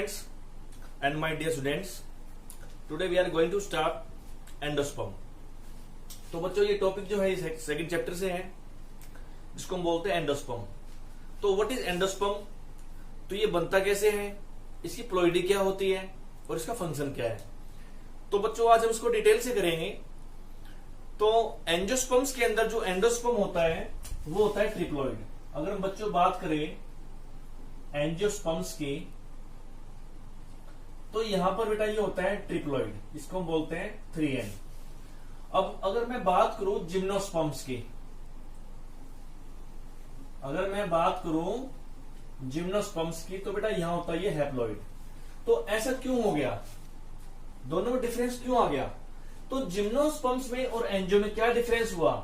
parents and my dear students, today we are going to start endosperm. तो बच्चों ये topic जो है सेकंड चैप्टर से है, जिसको हम बोलते हैं एंडोस्पर्म। तो व्हाट इज एंडोस्पर्म? तो ये बनता कैसे है, इसकी प्लॉइडी क्या होती है और इसका फंक्शन क्या है। तो बच्चों आज हम इसको डिटेल से करेंगे। तो एंजियोस्पर्म्स के अंदर जो एंडोस्पर्म होता है वो होता है ट्रिप्लॉइड। अगर हम बच्चों बात करें एंजियोस्पर्म्स की, तो यहां पर बेटा ये होता है ट्रिप्लॉइड, इसको हम बोलते हैं 3N। अब अगर मैं बात करूं जिम्नोस्पर्म्स की, अगर मैं बात करूं जिम्नोस्पर्म्स की, तो बेटा यहां होता है ये हैप्लॉइड। तो ऐसा क्यों हो गया, दोनों में डिफरेंस क्यों आ गया? तो जिम्नोस्पर्म्स में और एंजियो में क्या डिफरेंस हुआ?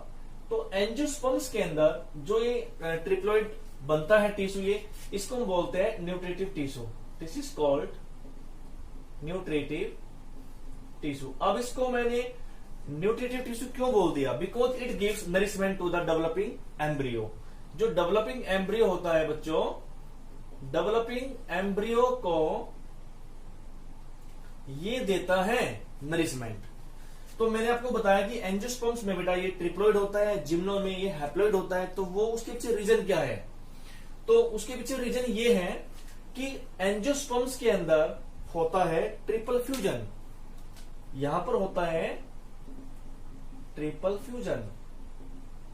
तो एंजियोस्पर्म्स के अंदर जो ये ट्रिप्लॉइड बनता है टिश्यू, ये इसको हम बोलते हैं nutritive tissue. This is called nutritive tissue. अब इसको मैंने न्यूट्रिटिव टिश्यू क्यों बोल दिया? Because it gives nourishment to the developing embryo. जो डेवलपिंग एम्ब्रियो होता है बच्चों, डेवलपिंग एम्ब्रियो को ये देता है नरिशमेंट। तो मैंने आपको बताया कि एंजियोस्पर्म्स में बेटा ये ट्रिप्लॉइड होता है, जिम्नो में ये हैप्लॉइड होता है। तो वो उसके पीछे रीजन क्या है? तो उसके पीछे रीजन ये है कि एंजियोस्पर्म्स के अंदर होता है ट्रिपल फ्यूजन। यहां पर होता है ट्रिपल फ्यूजन,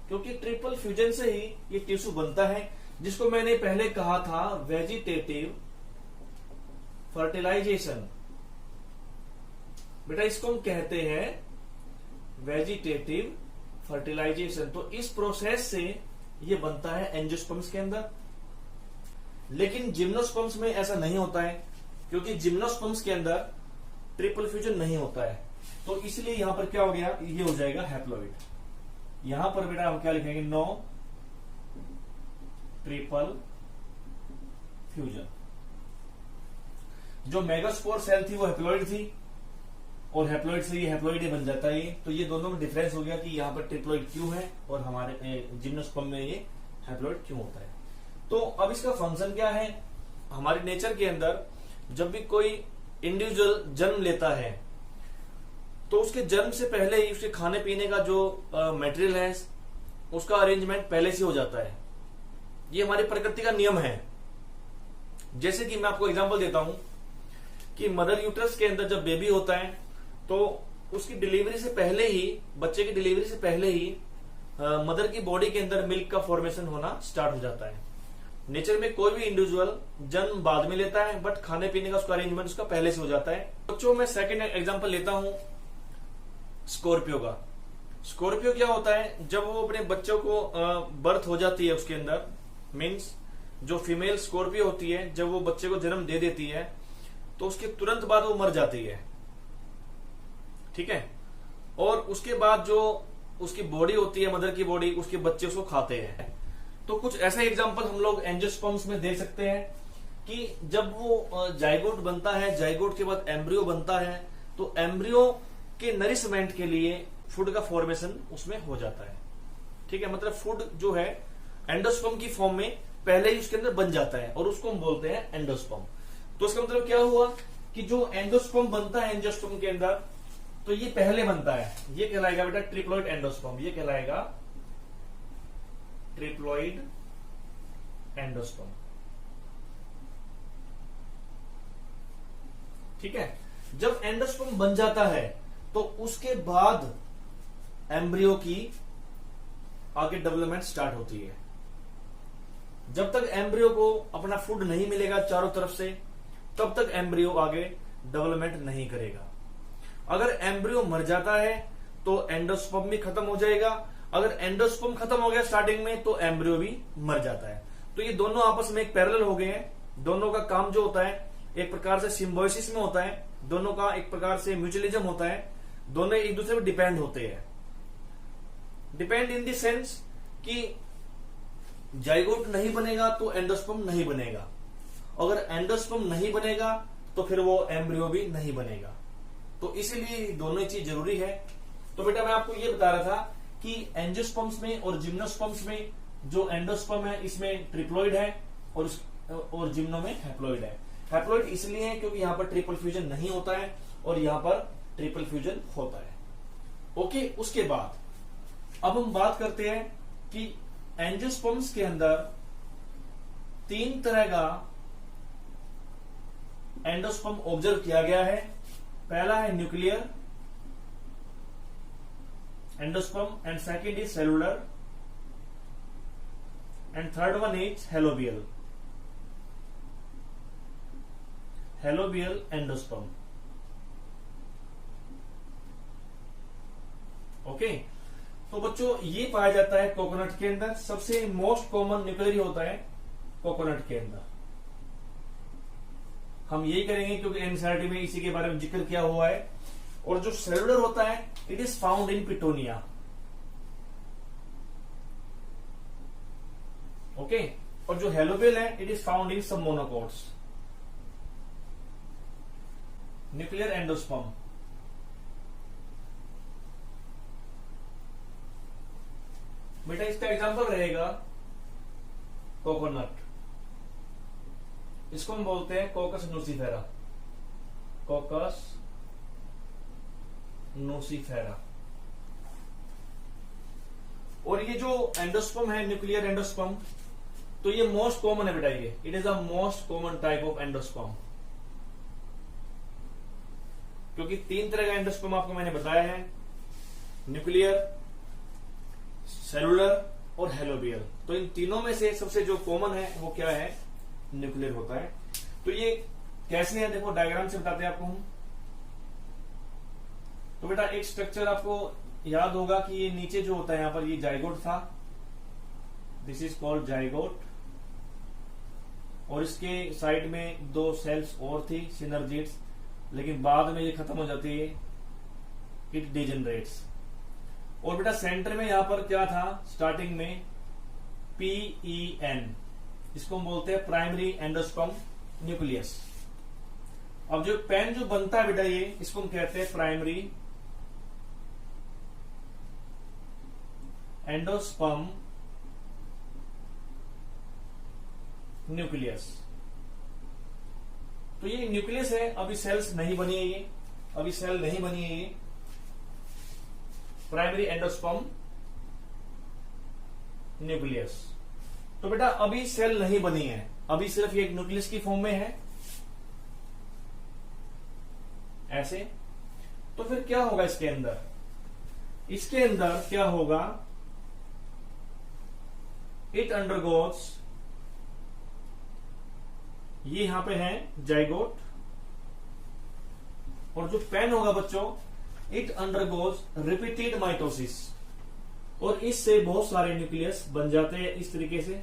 क्योंकि ट्रिपल फ्यूजन से ही ये टिश्यू बनता है, जिसको मैंने पहले कहा था वेजिटेटिव फर्टिलाइजेशन। बेटा इसको हम कहते हैं वेजिटेटिव फर्टिलाइजेशन। तो इस प्रोसेस से ये बनता है एंजियोस्पर्म्स के अंदर। लेकिन जिम्नोस्पर्म्स में ऐसा नहीं होता है, क्योंकि जिम्नोस्पर्म्स के अंदर ट्रिपल फ्यूजन नहीं होता है। तो इसलिए यहां पर क्या हो गया, ये हो जाएगा हैप्लॉइड। यहां पर बेटा हम क्या लिखेंगे, नो ट्रिपल फ्यूजन। जो मेगास्पोर सेल थी वो हैप्लॉइड थी, और हैप्लॉइड से ये हैप्लॉइड बन जाता है। तो ये दोनों में डिफरेंस हो गया कि यहां पर ट्रिप्लॉइड क्यों है और हमारे जिम्नोस्पर्म में ये हैप्लॉइड क्यों होता है। तो अब इसका फंक्शन क्या है? हमारे नेचर के अंदर जब भी कोई इंडिविजुअल जन्म लेता है, तो उसके जन्म से पहले ही उसके खाने पीने का जो मटेरियल है, उसका अरेंजमेंट पहले से हो जाता है। ये हमारी प्रकृति का नियम है। जैसे कि मैं आपको एग्जांपल देता हूं कि मदर यूट्रस के अंदर जब बेबी होता है, तो उसकी डिलीवरी से पहले ही, बच्चे की डिलीवरी से पहले ही मदर की बॉडी के अंदर मिल्क का फॉर्मेशन होना स्टार्ट हो जाता है। नेचर में कोई भी इंडिविजुअल जन्म बाद में लेता है, बट खाने पीने का उसका अरेंजमेंट उसका पहले से हो जाता है। बच्चों मैं सेकंड एग्जांपल लेता हूं स्कॉर्पियो का। स्कॉर्पियो क्या होता है, जब वो अपने बच्चों को बर्थ हो जाती है, उसके अंदर मीन्स जो फीमेल स्कॉर्पियो होती है, जब वो बच्चे को जन्म दे देती है, तो उसके तुरंत बाद वो मर जाती है, ठीक है। और उसके बाद जो उसकी बॉडी होती है, मदर की बॉडी, उसके बच्चे उसको खाते हैं। तो कुछ ऐसा एग्जांपल हम लोग एंजियोस्पर्म्स में देख सकते हैं कि जब वो जाइगोट बनता है, जाइगोट के बाद एम्ब्रियो बनता है, तो एम्ब्रियो के नरिशमेंट के लिए फूड का फॉर्मेशन उसमें हो जाता है, ठीक है। मतलब फूड जो है एंडोस्पर्म की फॉर्म में पहले ही उसके अंदर बन जाता है, और उसको हम बोलते हैं एंडोस्पर्म। तो इसका मतलब क्या हुआ कि जो एंडोस्पर्म बनता है एंजियोस्पर्म के अंदर, तो ये पहले बनता है, ये कहलाएगा बेटा ट्रिप्लॉइड एंडोस्पर्म। ये कहलाएगा ट्रिप्लॉइड एंडोस्पर्म, ठीक है। जब एंडोस्पर्म बन जाता है, तो उसके बाद एम्ब्रियो की आगे डेवलपमेंट स्टार्ट होती है। जब तक एम्ब्रियो को अपना फूड नहीं मिलेगा चारों तरफ से, तब तक एम्ब्रियो आगे डेवलपमेंट नहीं करेगा। अगर एम्ब्रियो मर जाता है, तो एंडोस्पर्म भी खत्म हो जाएगा। अगर एंडोस्पर्म खत्म हो गया स्टार्टिंग में, तो एम्ब्रियो भी मर जाता है। तो ये दोनों आपस में एक पैरेलल हो गए हैं। दोनों का काम जो होता है एक प्रकार से सिम्बायोसिस में होता है, दोनों का एक प्रकार से म्यूचुअलिज्म होता है। दोनों एक दूसरे पर डिपेंड होते हैं। डिपेंड इन द सेंस कि जाइगोट नहीं बनेगा तो एंडोस्पर्म नहीं बनेगा, अगर एंडोस्पर्म नहीं बनेगा तो फिर वो एम्ब्रियो भी नहीं बनेगा। तो इसीलिए दोनों ही चीज जरूरी है। तो बेटा मैं आपको ये बता रहा था कि एंजियोस्पर्म्स में और जिम्नोस्पर्म्स में जो एंडोस्पर्म है इसमें ट्रिप्लॉइड है और जिम्नो में हैप्लॉइड है। हैप्लॉइड इसलिए है क्योंकि यहां पर ट्रिपल फ्यूजन नहीं होता है और यहां पर ट्रिपल फ्यूजन होता है। ओके, उसके बाद अब हम बात करते हैं कि एंजियोस्पर्म्स के अंदर 3 तरह का एंडोस्पर्म ऑब्जर्व किया गया है। पहला है nuclear endosperm and second is cellular and third one is helobial endosperm. Okay, तो बच्चों ये पाया जाता है कोकोनट के अंदर। सबसे मोस्ट कॉमन न्यूक्लियर होता है कोकोनट के अंदर। हम यही करेंगे क्योंकि एनसीईआरटी में इसी के बारे में जिक्र किया हुआ है। और जो सेलुलर होता है it is found in petunia. Okay, और जो हेलोबियल है it is found in some monocots. Nuclear endosperm बेटा इसका एग्जांपल रहेगा कोकोनट। इसको हम बोलते हैं कोकस नूसीफेरा। कोकस नूसीफेरा। और ये जो एंडोस्पर्म है न्यूक्लियर एंडोस्पर्म, तो ये मोस्ट कॉमन है बेटा। ये it is a most common type of endosperm, क्योंकि 3 तरह का एंडोस्पर्म आपको मैंने बताया है, न्यूक्लियर, सेलुलर और हेलोबियल। तो इन तीनों में से सबसे जो कॉमन है वो क्या है, न्यूक्लियर होता है। तो ये कैसे है देखो, डायग्राम से बताते हैं आपको हम। तो बेटा एक स्ट्रक्चर आपको याद होगा कि ये नीचे जो होता है यहां पर ये जाइगोट था, दिस इज कॉल्ड जाइगोट। और इसके साइड में 2 सेल्स और थी सिनर्जिड्स, लेकिन बाद में ये खत्म हो जाती है, इट डिजेनरेट्स। और बेटा सेंटर में यहां पर क्या था स्टार्टिंग में, PEN, इसको हम बोलते हैं प्राइमरी एंडोस्पर्म न्यूक्लियस। अब जो पेन जो बनता है बेटा ये, इसको हम कहते हैं प्राइमरी एंडोस्पर्म न्यूक्लियस। तो ये न्यूक्लियस है, अभी सेल्स नहीं बनी है, ये अभी सेल नहीं बनी है, ये प्राइमरी एंडोस्पर्म न्यूक्लियस। तो बेटा अभी सेल नहीं बनी है, अभी सिर्फ ये एक न्यूक्लियस की फॉर्म में है ऐसे। तो फिर क्या होगा इसके अंदर, इसके अंदर क्या होगा, इट अंडरगोज, ये यहां पे है जाइगोट, और जो पेन होगा बच्चों, इट अंडरगोज रिपीटेड माइटोसिस, और इससे बहुत सारे न्यूक्लियस बन जाते हैं इस तरीके से।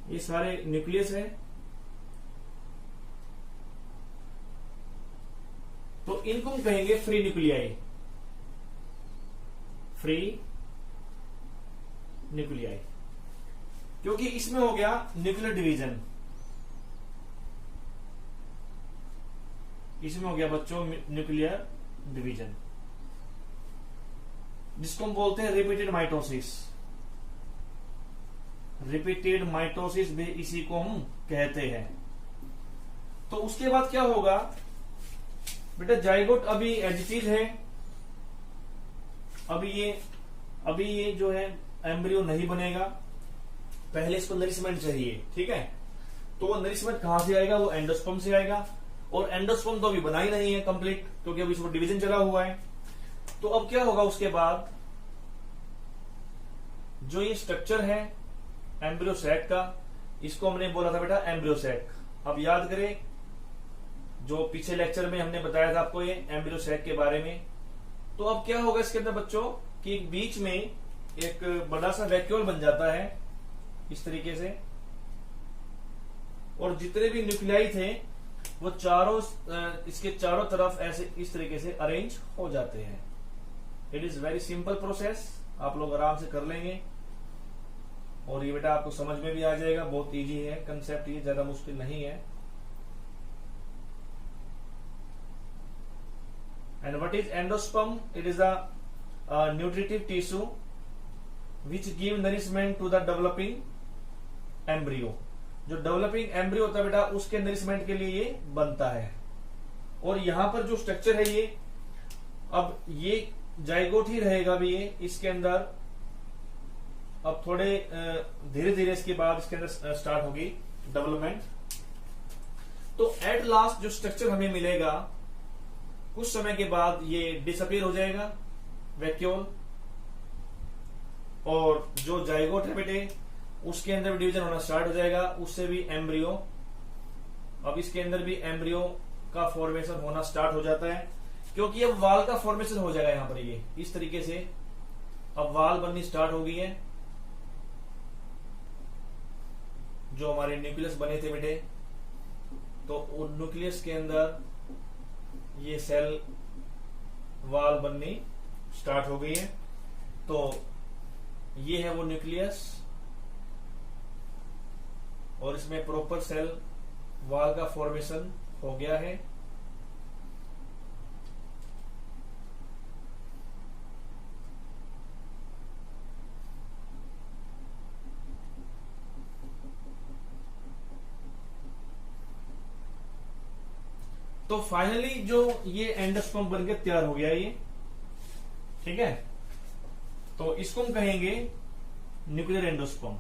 ये सारे न्यूक्लियस है। तो इनको हम कहेंगे फ्री न्यूक्लियाई, फ्री न्यूक्लियाई, क्योंकि इसमें हो गया न्यूक्लियर डिवीजन, इसमें हो गया बच्चों न्यूक्लियर डिवीजन, जिसको हम बोलते हैं रिपीटेड माइटोसिस। रिपीटेड माइटोसिस भी इसी को हम कहते हैं। तो उसके बाद क्या होगा बेटा, जाइगोट अभी एजिटेड है, अभी ये जो है एम्ब्रियो नहीं बनेगा, पहले इसको नरिशमेंट चाहिए, ठीक है। तो वो नरिशमेंट कहां से आएगा, वो एंडोस्पर्म से आएगा, और एंडोस्पर्म तो अभी बना ही नहीं है कंप्लीट, क्योंकि अभी इसको डिवीजन चला हुआ है। तो अब क्या होगा उसके बाद, जो ये स्ट्रक्चर है एम्ब्रियो सैक का, इसको हमने बोला था बेटा एम्ब्रियो सैक। अब याद करें जो पीछे लेक्चर में हमने बताया था आपको ये एम्ब्रियो सैक के बारे में। तो अब क्या होगा इसके अंदर बच्चों कि बीच में एक बड़ा सा वैक्यूल बन जाता है इस तरीके से, और जितने भी न्यूक्लियाई थे वो चारों इसके चारों तरफ ऐसे इस तरीके से अरेंज हो जाते हैं। It is very simple process, आप लोग आराम से कर लेंगे, और ये बेटा आपको समझ में भी आ जाएगा, बहुत इजी है कंसेप्ट, ये ज्यादा मुश्किल नहीं है। And what is endosperm? It is a nutritive tissue which give nourishment to the developing embryo. जो डेवलपिंग एम्ब्रियो होता है बेटा, उसके नरिशमेंट के लिए ये बनता है। और यहां पर जो स्ट्रक्चर है ये, अब ये जाइगोट ही रहेगा भी ये इसके अंदर। अब थोड़े धीरे धीरे इसके बाद इसके अंदर स्टार्ट होगी डेवलपमेंट। तो एट लास्ट जो स्ट्रक्चर हमें मिलेगा कुछ समय के बाद ये डिसअपीयर हो जाएगा वैक्यूल, और जो जाइगोट है बेटे उसके अंदर भी डिवीजन होना स्टार्ट हो जाएगा, उससे भी एम्ब्रियो। अब इसके अंदर भी एम्ब्रियो का फॉर्मेशन होना स्टार्ट हो जाता है, क्योंकि अब वाल का फॉर्मेशन हो जाएगा यहां पर ये इस तरीके से। अब वाल बननी स्टार्ट हो गई है, जो हमारे न्यूक्लियस बने थे बेटे, तो उन न्यूक्लियस के अंदर ये सेल वाल बननी स्टार्ट हो गई है। तो ये है वो न्यूक्लियस, और इसमें प्रॉपर सेल वाल का फॉर्मेशन हो गया है। तो फाइनली जो ये एंडोस्पर्म बनकर तैयार हो गया ये, ठीक है। तो इसको हम कहेंगे न्यूक्लियर एंडोस्पर्म,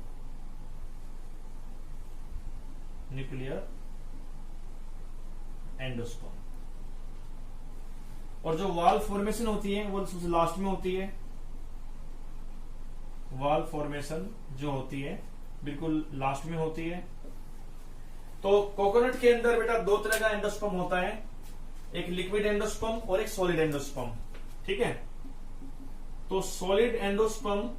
न्यूक्लियर एंडोस्पर्म। और जो वाल फॉर्मेशन होती है वो सबसे लास्ट में होती है। वाल फॉर्मेशन जो होती है बिल्कुल लास्ट में होती है। तो कोकोनट के अंदर बेटा दो तरह का एंडोस्पर्म होता है, एक लिक्विड एंडोस्पर्म और एक सॉलिड एंडोस्पर्म, ठीक है। तो सॉलिड एंडोस्पर्म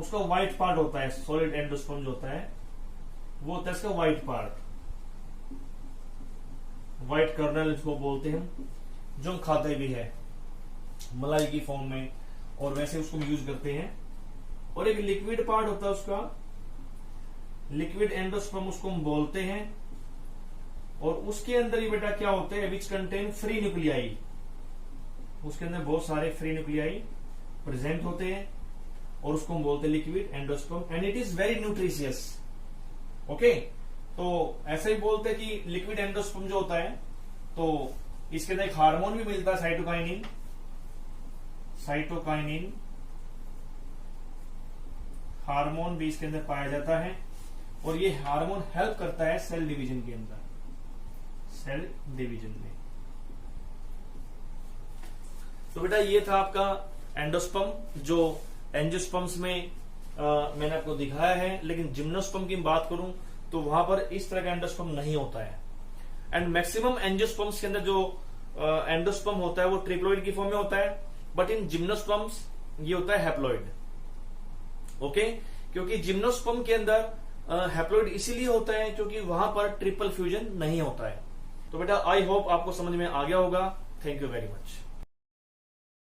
उसका व्हाइट पार्ट होता है, सॉलिड एंडोस्पर्म जो होता है वो होता है इसका व्हाइट पार्ट, व्हाइट कर्नल इसको बोलते हैं, जो हम खाते भी है मलाई की फॉर्म में, और वैसे उसको यूज करते हैं। और एक लिक्विड पार्ट होता है उसका, लिक्विड एंडोस्पर्म उसको हम बोलते हैं। और उसके अंदर ही बेटा क्या होते हैं, विच कंटेन फ्री न्यूक्लियाई, उसके अंदर बहुत सारे फ्री न्यूक्लियाई प्रेजेंट होते हैं, और उसको हम बोलते हैं liquid endosperm. And it is very nutritious, okay. तो ऐसे ही बोलते हैं कि लिक्विड एंडोस्पर्म जो होता है, तो इसके अंदर एक हार्मोन भी मिलता है, साइटोकाइनिन। साइटोकाइनिन हार्मोन भी इसके अंदर पाया जाता है, और ये हार्मोन हेल्प करता है सेल डिवीजन के अंदर, सेल डिवीजन में। तो बेटा ये था आपका एंडोस्पर्म, जो एंजियोस्पर्म्स में मैंने आपको दिखाया है। लेकिन जिम्नोस्पर्म की बात करूं तो वहां पर इस तरह का एंडोस्पर्म नहीं होता है। एंड मैक्सिमम एंजियोस्पर्म्स के अंदर जो एंडोस्पर्म होता है वो ट्रिप्लोइड की फॉर्म में होता है, बट इन जिम्नोस्पर्म्स ये होता है हैप्लॉइड, ओके। क्योंकि जिम्नोस्पर्म के अंदर हैप्लॉइड इसीलिए होता है क्योंकि वहां पर ट्रिपल फ्यूजन नहीं होता है। तो बेटा आई होप आपको समझ में आ गया होगा। Thank you very much.